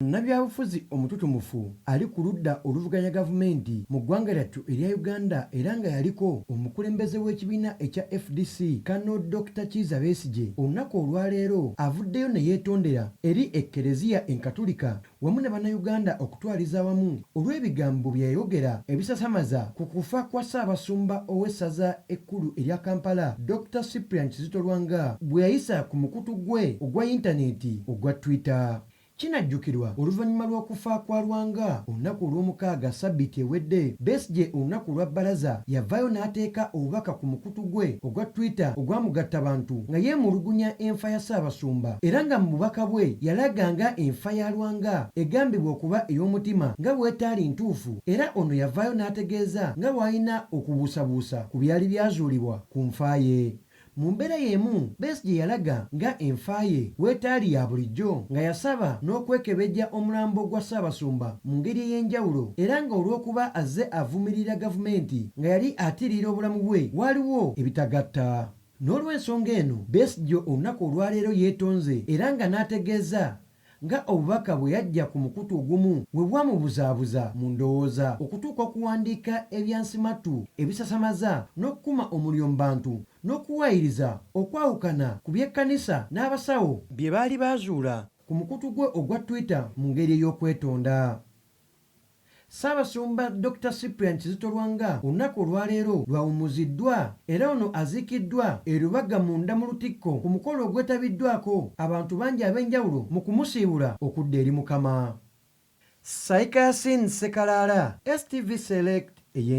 Nabyabufuzi omututumufu ali ku ludda oluvuganya gavumenti mu ggwanga lyattu erya Uganda era nga yaliko omukulembeze w'ekibiina ekya FDC Kano Dr. Kizza Besigye olunaku olwaleero avuddeyo ne yeetondera eri Ekkereziya Enkatulika wamu ne bannayuganda okutwaliza awamu olw'ebigambo bye yayogera ebisasamaza ku kufa kwa Ssaabasumba ow'essaza ekkulu erya Kampala Dr. Cyprian Kizito Lwanga bwe yayisa ku mukutu gwe ogwa yintaneeti ogwa Twitter. Kinajjukirwa oluvannyuma lw'okufa kwa Lwanga olunaku olw'omukaaga ssabbiiti ewedde, Besigye olunaku lwa bbalaza yavaayo n'ateeka obubaka ku mukutu gwe ogwa Twitter ogwamugatta bantu nga yeemulugunya enfa ya Ssaabasumba era nga mu bubaka bwe yalaga nga enfa ya Lwanga egambibwa okuba ey'omutima nga bw'etaali ntuufu era ono yavaayo n'ategeeza nga bw'alina okubuusabuusa ku byali byazuulibwa ku nfa ye. Mu mbeera y'emu Besigye yalaga nga enfa ye weetaali ya bulijjo nga yasaba n'okwekebejja omulambo gwa Ssaabasumba mu ngeri ey'enjawulo era nga olw'okuba azze avumirira gavumenti nga yali atiirira obulamu bwe waaliwo ebitagatta. N'olw'ensonga eno Besigye olunaku olwaleero yeetonze era nga n'ategeeza nga obubaka bwe yajja ku mukutu ogumu bwe bwamubuzaabuza mu ndowooza okutuuka okuwandiika ebyansimatu ebisasamaza n'okukuma omuliro mu bantu n'okuwaayiriza okwawukana ku by'ekkanisa n'abasawo bye baali baazuula ku mukutu gwe ogwa Twitter mu ngeri ey'okwetonda. Ssaabasumba Dr. Cyprian Kizito Lwanga olunaku olwaleero lwawumuziddwa era ono aziikiddwa e Lubaga munda mu Lutikko ku mukolo ogwetabiddwako abantu bangi ab'enjawulo mu kumusiibula okudda eri Mukama. Saika Yasin Sekalaala, STV Select.